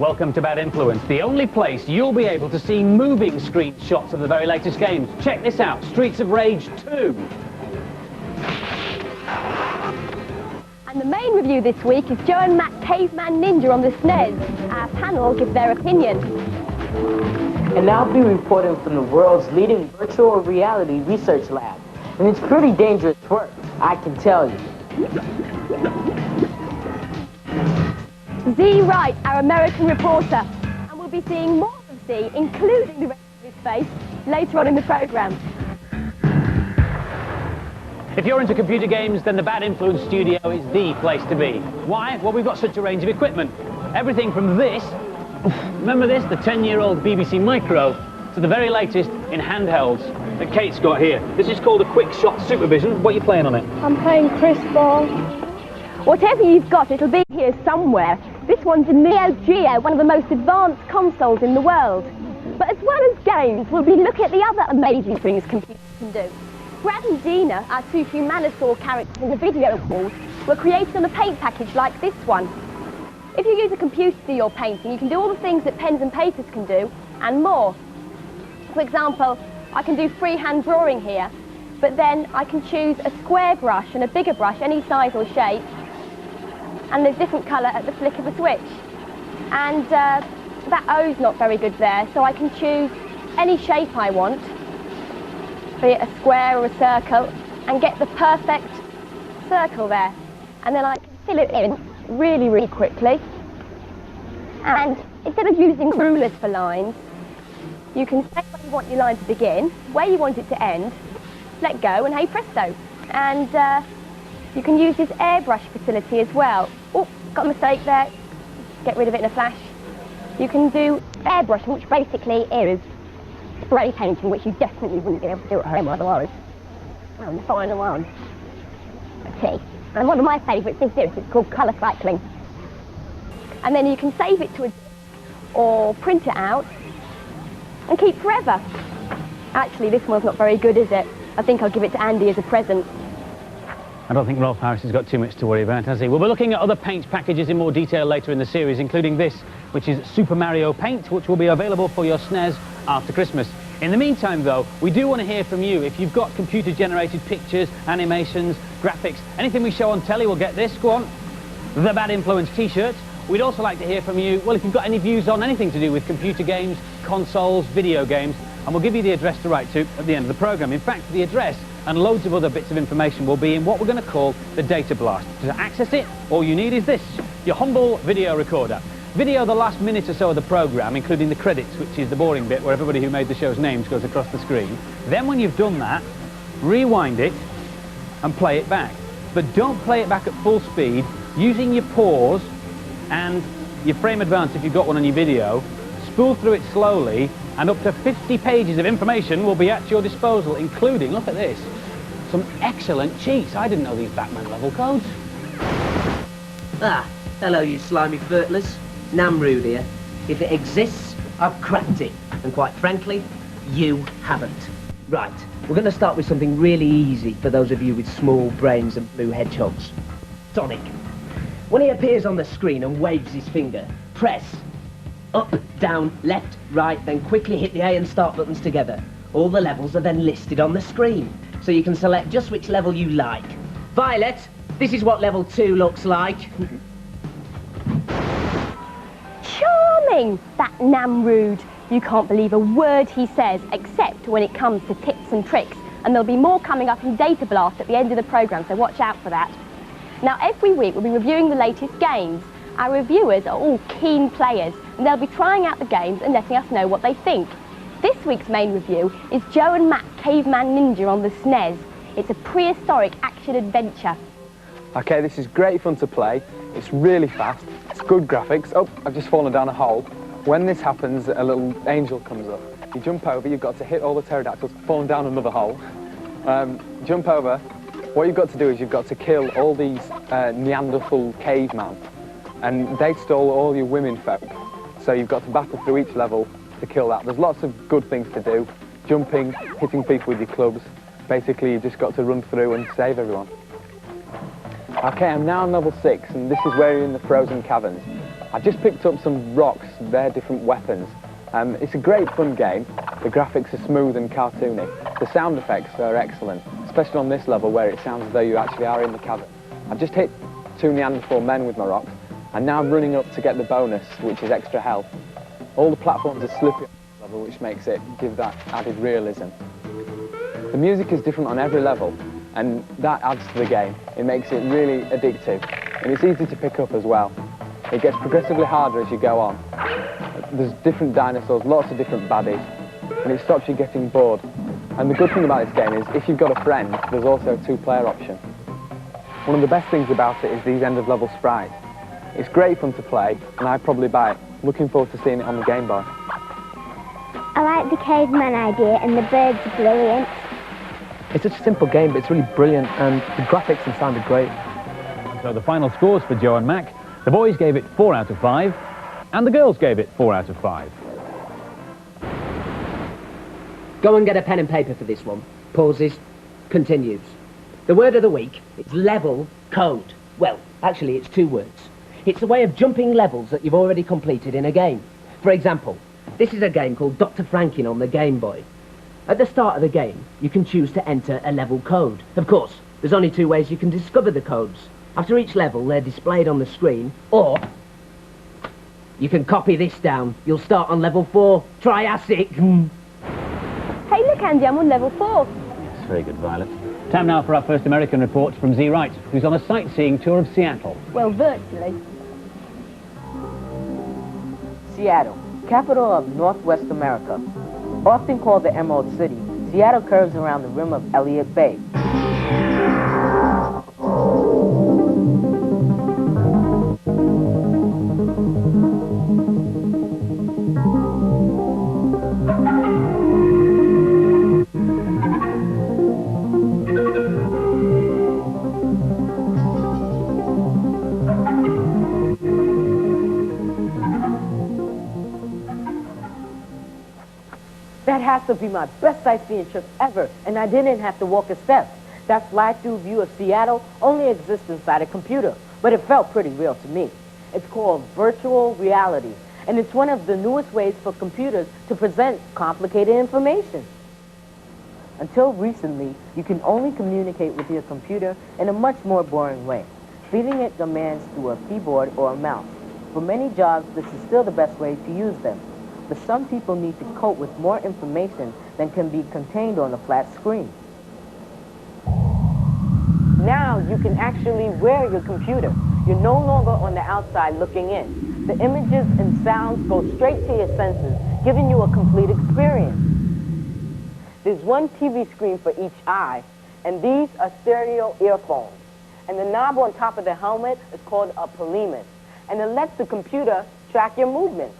Welcome to Bad Influence, the only place you'll be able to see moving screenshots of the very latest games. Check this out, Streets of Rage 2. And the main review this week is Joe+Mac Caveman Ninja on the SNES. Our panel gives their opinion. And I'll be reporting from the world's leading virtual reality research lab. And it's pretty dangerous work, I can tell you. Z Wright, our American reporter. And we'll be seeing more of Z, including the rest of his face, later on in the programme. If you're into computer games, then the Bad Influence studio is the place to be. Why? Well, we've got such a range of equipment. Everything from this, remember this, the 10-year-old BBC Micro, to the very latest in handhelds that Kate's got here. This is called a Quick Shot Supervision. What are you playing on it? I'm playing Chris Ball. Whatever you've got, it'll be here somewhere. This one's a Neo Geo, one of the most advanced consoles in the world. But as well as games, we'll be looking at the other amazing things computers can do. Brad and Dina, our two Humanosaur characters in the video calls, were created on a paint package like this one. If you use a computer to do your painting, you can do all the things that pens and papers can do, and more. For example, I can do freehand drawing here, but then I can choose a square brush and a bigger brush, any size or shape, and there's different colour at the flick of a switch. And that O's not very good there, so I can choose any shape I want, be it a square or a circle, and get the perfect circle there. And then I can fill it in really, really quickly. And instead of using rulers for lines, you can say where you want your line to begin, where you want it to end, let go, and hey presto. And you can use this airbrush facility as well. Oh, got a mistake there. Get rid of it in a flash. You can do airbrushing, which basically is spray painting, which you definitely wouldn't be able to do at home otherwise. And the final one. Okay. And one of my favourites is this. It's called colour cycling. And then you can save it to a or print it out and keep forever. Actually, this one's not very good, is it? I think I'll give it to Andy as a present. I don't think Rolf Harris has got too much to worry about, has he? We'll be looking at other paint packages in more detail later in the series, including this, which is Super Mario Paint, which will be available for your SNES after Christmas. In the meantime, though, we do want to hear from you. If you've got computer-generated pictures, animations, graphics, anything we show on telly, we'll get this. Go on. The Bad Influence T-shirt. We'd also like to hear from you, well, if you've got any views on anything to do with computer games, consoles, video games, and we'll give you the address to write to at the end of the programme. In fact, the address and loads of other bits of information will be in what we're going to call the data blast. To access it, all you need is this, your humble video recorder. Video the last minute or so of the programme, including the credits, which is the boring bit where everybody who made the show's names goes across the screen. Then when you've done that, rewind it and play it back. But don't play it back at full speed, using your pause and your frame advance if you've got one on your video. Spool through it slowly, and up to 50 pages of information will be at your disposal, including, look at this, some excellent cheats. I didn't know these Batman level codes. Ah, hello you slimy furtlers. Namrud here. If it exists, I've cracked it. And quite frankly, you haven't. Right, we're going to start with something really easy for those of you with small brains and blue hedgehogs. Sonic. When he appears on the screen and waves his finger, press up, down, left, right, then quickly hit the A and start buttons together. All the levels are then listed on the screen, so you can select just which level you like. Violet, this is what level 2 looks like. Charming, that Namrud. You can't believe a word he says, except when it comes to tips and tricks. And there'll be more coming up in Data Blast at the end of the programme, so watch out for that. Now, every week we'll be reviewing the latest games. Our reviewers are all keen players, and they'll be trying out the games and letting us know what they think. This week's main review is Joe+Mac Caveman Ninja on the SNES. It's a prehistoric action-adventure. Okay, this is great fun to play. It's really fast. It's good graphics. Oh, I've just fallen down a hole. When this happens, a little angel comes up. You jump over, you've got to hit all the pterodactyls, falling down another hole. Jump over. What you've got to do is you've got to kill all these Neanderthal cavemen. And they stole all your women folk. So you've got to battle through each level to kill that. There's lots of good things to do. Jumping, hitting people with your clubs. Basically, you've just got to run through and save everyone. Okay, I'm now on level 6, and this is where you're in the frozen caverns. I just picked up some rocks, they're different weapons. It's a great fun game. The graphics are smooth and cartoony. The sound effects are excellent, especially on this level where it sounds as though you actually are in the cavern. I've just hit 2 Neanderthal men with my rocks, and now I'm running up to get the bonus, which is extra health. All the platforms are slippy on this level, which makes it give that added realism. The music is different on every level, and that adds to the game. It makes it really addictive, and it's easy to pick up as well. It gets progressively harder as you go on. There's different dinosaurs, lots of different baddies, and it stops you getting bored. And the good thing about this game is, if you've got a friend, there's also a 2-player option. One of the best things about it is these end-of-level sprites. It's great fun to play, and I'd probably buy it. Looking forward to seeing it on the Game Boy. I like the Caveman idea, and the birds are brilliant. It's such a simple game, but it's really brilliant, and the graphics and sound are great. So the final scores for Joe+Mac. The boys gave it 4 out of 5, and the girls gave it 4 out of 5. Go and get a pen and paper for this one. Pauses. Continues. The word of the week is level code. Well, actually, it's 2 words. It's a way of jumping levels that you've already completed in a game. For example, this is a game called Dr. Franken on the Game Boy. At the start of the game, you can choose to enter a level code. Of course, there's only 2 ways you can discover the codes. After each level, they're displayed on the screen, or you can copy this down. You'll start on level 4, Triassic. Hey, look, Andy, I'm on level 4. Yes, very good, Violet. Time now for our first American report from Z Wright, who's on a sightseeing tour of Seattle. Well, virtually. Seattle, capital of Northwest America. Often called the Emerald City, Seattle curves around the rim of Elliott Bay. That has to be my best sightseeing trip ever, and I didn't have to walk a step. That fly-through view of Seattle only exists inside a computer, but it felt pretty real to me. It's called virtual reality, and it's one of the newest ways for computers to present complicated information. Until recently, you can only communicate with your computer in a much more boring way, feeding it commands through a keyboard or a mouse. For many jobs, this is still the best way to use them. But some people need to cope with more information than can be contained on a flat screen. Now you can actually wear your computer. You're no longer on the outside looking in. The images and sounds go straight to your senses, giving you a complete experience. There's one TV screen for each eye, and these are stereo earphones. And the knob on top of the helmet is called a polemus, and it lets the computer track your movements.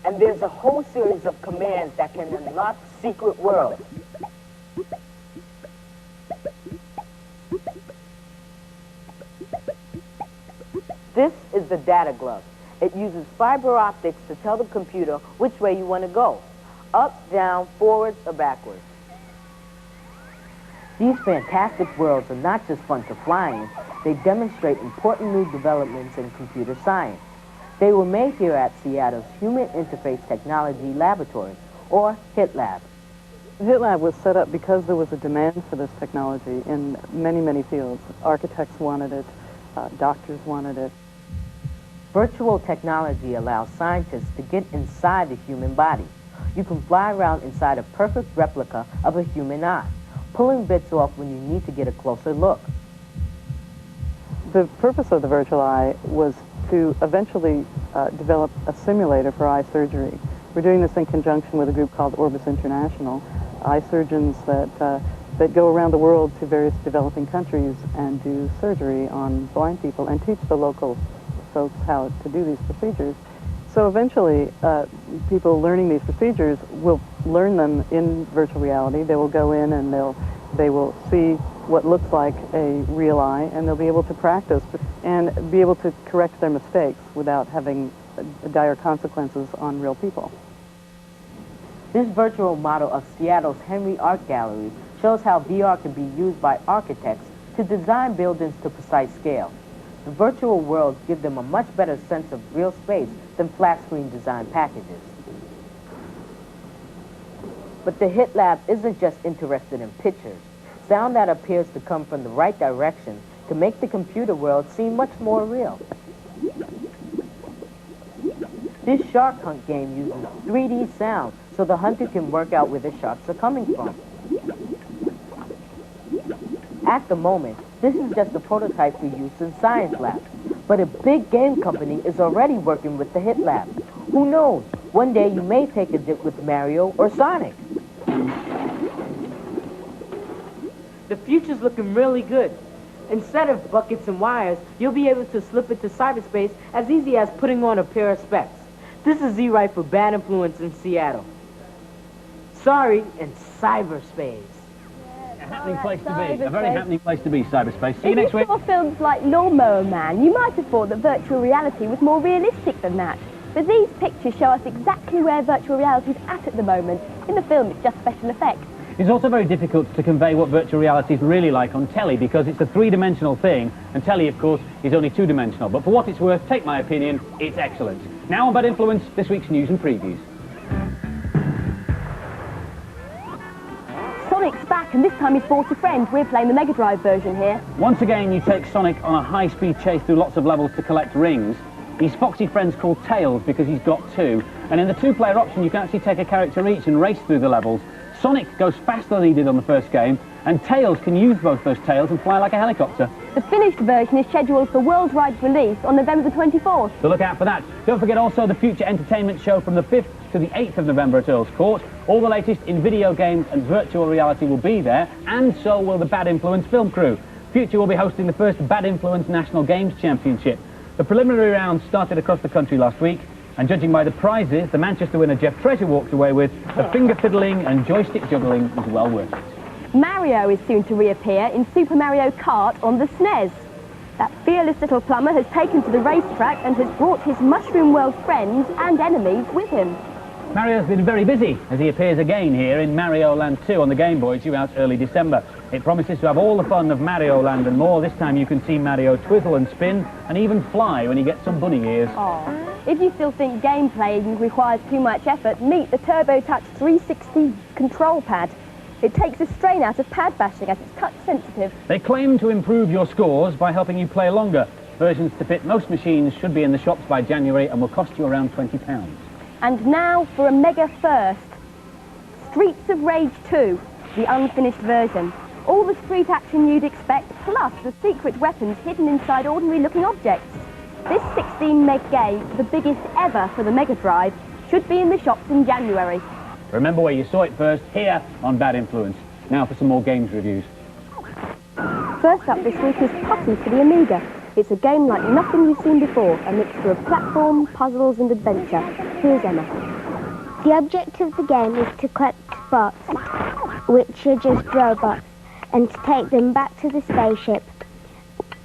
And there's a whole series of commands that can unlock secret worlds. This is the data glove. It uses fiber optics to tell the computer which way you want to go. Up, down, forwards, or backwards. These fantastic worlds are not just fun to fly in, they demonstrate important new developments in computer science. They were made here at Seattle's Human Interface Technology Laboratory, or HITLab. HITLab was set up because there was a demand for this technology in many, many fields. Architects wanted it, doctors wanted it. Virtual technology allows scientists to get inside the human body. You can fly around inside a perfect replica of a human eye, pulling bits off when you need to get a closer look. The purpose of the virtual eye was to eventually develop a simulator for eye surgery. We're doing this in conjunction with a group called Orbis International, eye surgeons that go around the world to various developing countries and do surgery on blind people and teach the local folks how to do these procedures. So eventually, people learning these procedures will learn them in virtual reality. They will go in and they will see what looks like a real eye, and they'll be able to practice and be able to correct their mistakes without having dire consequences on real people. This virtual model of Seattle's Henry Art Gallery shows how VR can be used by architects to design buildings to precise scale. The virtual worlds give them a much better sense of real space than flat screen design packages. But the Hit Lab isn't just interested in pictures. Sound that appears to come from the right direction can make the computer world seem much more real. This shark hunt game uses 3D sound so the hunter can work out where the sharks are coming from. At the moment, this is just a prototype for use in science labs, but a big game company is already working with the Hit Lab. Who knows? One day you may take a dip with Mario or Sonic. The future's looking really good. Instead of buckets and wires, you'll be able to slip into cyberspace as easy as putting on a pair of specs. This is Z-Right for Bad Influence in Seattle. Sorry, in cyberspace. A happening place to be. A very happening place to be, cyberspace. See you next week. If you saw films like Lawnmower Man, you might have thought that virtual reality was more realistic than that. But these pictures show us exactly where virtual reality is at the moment. In the film, it's just special effects. It's also very difficult to convey what virtual reality is really like on telly because it's a three-dimensional thing, and telly, of course, is only two-dimensional. But for what it's worth, take my opinion, it's excellent. Now on Bad Influence, this week's news and previews. Sonic's back, and this time he's brought a friend. We're playing the Mega Drive version here. Once again, you take Sonic on a high-speed chase through lots of levels to collect rings. His foxy friend's called Tails because he's got two. And in the two-player option, you can actually take a character each and race through the levels. Sonic goes faster than he did on the first game, and Tails can use both those tails and fly like a helicopter. The finished version is scheduled for worldwide release on November the 24th. So look out for that. Don't forget also the Future Entertainment Show from the 5th to the 8th of November at Earl's Court. All the latest in video games and virtual reality will be there, and so will the Bad Influence film crew. Future will be hosting the first Bad Influence National Games Championship. The preliminary round started across the country last week, and judging by the prizes, the Manchester winner Jeff Treasure walked away with, the finger fiddling and joystick juggling is well worth it. Mario is soon to reappear in Super Mario Kart on the SNES. That fearless little plumber has taken to the racetrack and has brought his Mushroom World friends and enemies with him. Mario's been very busy as he appears again here in Mario Land 2 on the Game Boy, due out early December. It promises to have all the fun of Mario Land and more. This time you can see Mario twizzle and spin and even fly when he gets some bunny ears. Oh. If you still think gameplay requires too much effort, meet the TurboTouch 360 control pad. It takes the strain out of pad bashing as it's touch sensitive. They claim to improve your scores by helping you play longer. Versions to fit most machines should be in the shops by January and will cost you around £20. And now for a mega first. Streets of Rage 2, the unfinished version. All the street action you'd expect, plus the secret weapons hidden inside ordinary looking objects. This 16 meg game, the biggest ever for the Mega Drive, should be in the shops in January. Remember where you saw it first, here on Bad Influence. Now for some more games reviews. First up this week is Putty for the Amiga. It's a game like nothing you've seen before, a mixture of platform, puzzles and adventure. Here's Emma. The object of the game is to collect bots, which are just robots, and to take them back to the spaceship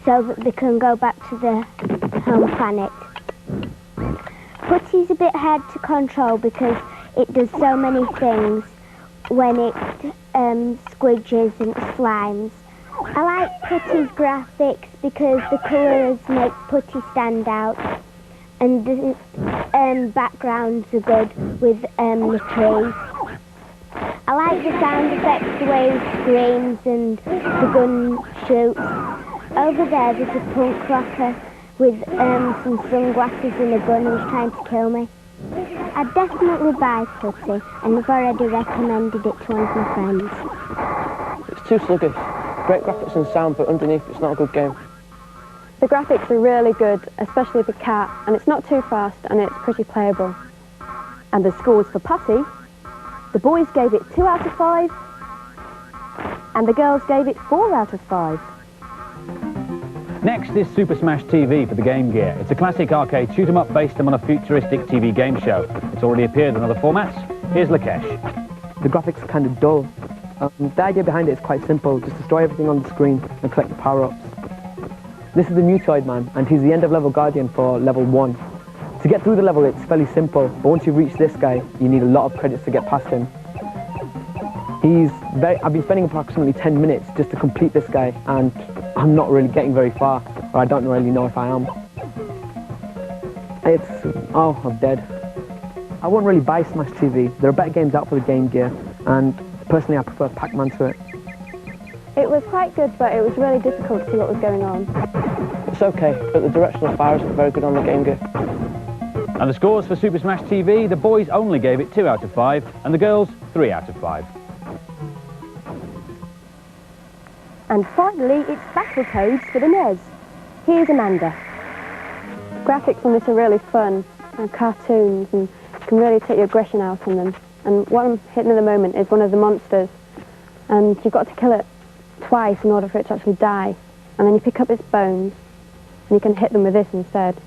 so that they can go back to their home planet. Putty's a bit hard to control because it does so many things when it squidges and slimes. I like Putty's graphics because the colours make Putty stand out, and the backgrounds are good with the trees. I like the sound effects, the way it screams and the gun shoots. Over there's a punk rocker with some sunglasses and a gun who's trying to kill me. I'd definitely buy Putty, and I've already recommended it to one of my friends. It's too sluggish. Great graphics and sound, but underneath it's not a good game. The graphics are really good, especially for Cat, and it's not too fast and it's pretty playable. And the scores for Putty, the boys gave it 2 out of 5, and the girls gave it 4 out of 5. Next is Super Smash TV for the Game Gear. It's a classic arcade shoot-'em-up based on a futuristic TV game show. It's already appeared in other formats. Here's Lakesh. The graphics are kind of dull. The idea behind it is quite simple, just destroy everything on the screen and collect the power-ups. This is the Mutoid Man, and he's the end-of-level guardian for level 1. To get through the level, it's fairly simple, but once you reach this guy, you need a lot of credits to get past him. I've been spending approximately 10 minutes just to complete this guy, and I'm not really getting very far, or I don't really know if I am. Oh, I'm dead. I wouldn't really buy Smash TV. There are better games out for the Game Gear, and personally I prefer Pac-Man to it. It was quite good, but it was really difficult to see what was going on. It's okay, but the directional fire isn't very good on the Game Gear. And the scores for Super Smash TV, the boys only gave it 2 out of 5, and the girls 3 out of 5. And finally, it's Battletoads for the NES. Here's Amanda. Graphics on this are really fun, and cartoons, and you can really take your aggression out on them. And what I'm hitting at the moment is one of the monsters, and you've got to kill it twice in order for it to actually die. And then you pick up its bones, and you can hit them with this instead.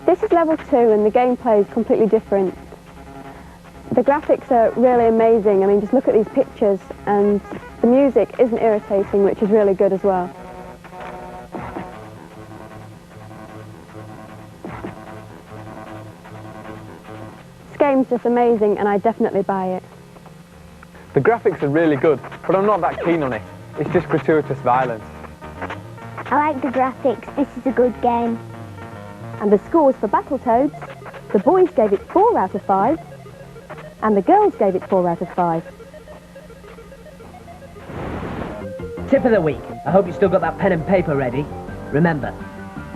This is level 2, and the gameplay is completely different. The graphics are really amazing. I mean, just look at these pictures, and the music isn't irritating, which is really good as well. This game's just amazing, and I definitely buy it. The graphics are really good, but I'm not that keen on it. It's just gratuitous violence. I like the graphics. This is a good game. And the scores for Battletoads, the boys gave it 4 out of 5, and the girls gave it 4 out of 5. Tip of the week. I hope you still got that pen and paper ready. Remember,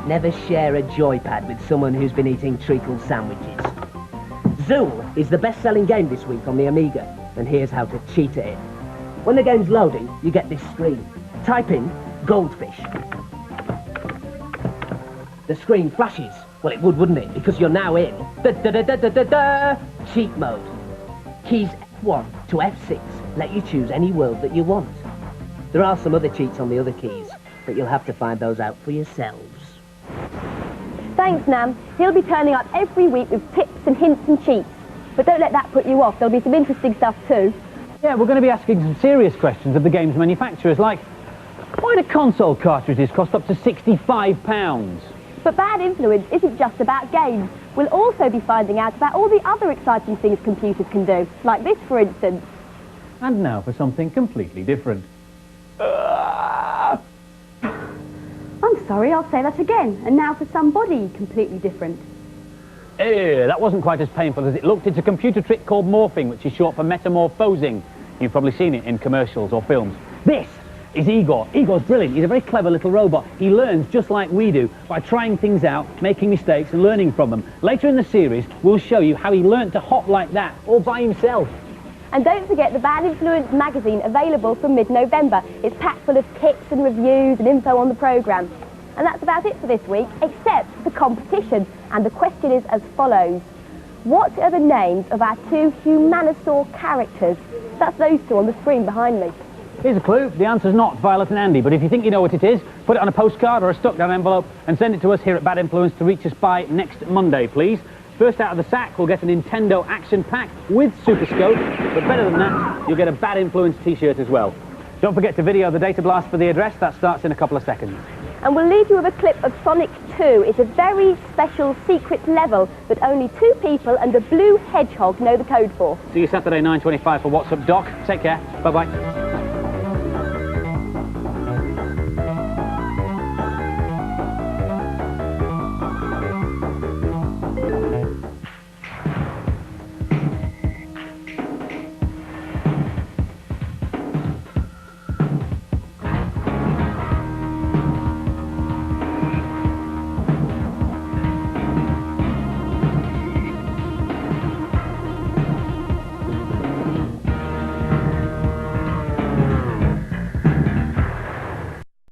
never share a joypad with someone who's been eating treacle sandwiches. Zool is the best-selling game this week on the Amiga, and here's how to cheat at it. When the game's loading, you get this screen. Type in goldfish. The screen flashes. Well, it would, wouldn't it? Because you're now in cheat mode. Keys F1 to F6 let you choose any world that you want. There are some other cheats on the other keys, but you'll have to find those out for yourselves. Thanks, Nam. He'll be turning up every week with tips and hints and cheats. But don't let that put you off. There'll be some interesting stuff too. Yeah, we're going to be asking some serious questions of the game's manufacturers, like, why do console cartridges cost up to £65? But Bad Influence isn't just about games. We'll also be finding out about all the other exciting things computers can do, like this, for instance. And now for something completely different. I'm sorry, I'll say that again. And now for somebody completely different. That wasn't quite as painful as it looked. It's a computer trick called morphing, which is short for metamorphosing. You've probably seen it in commercials or films. This is Igor. Igor's brilliant. He's a very clever little robot. He learns just like we do by trying things out, making mistakes and learning from them. Later in the series, we'll show you how he learnt to hop like that, all by himself. And don't forget the Bad Influence magazine, available from mid-November. It's packed full of tips and reviews and info on the programme. And that's about it for this week, except the competition. And the question is as follows. What are the names of our 2 Humanosaur characters? That's those 2 on the screen behind me. Here's a clue. The answer's not Violet and Andy, but if you think you know what it is, put it on a postcard or a stuck-down envelope and send it to us here at Bad Influence to reach us by next Monday, please. First out of the sack, we'll get a Nintendo Action Pack with Super Scope, but better than that, you'll get a Bad Influence t-shirt as well. Don't forget to video the data blast for the address. That starts in a couple of seconds. And we'll leave you with a clip of Sonic 2. It's a very special secret level that only 2 people and a blue hedgehog know the code for. See you Saturday 9:25 for What's Up Doc. Take care. Bye-bye.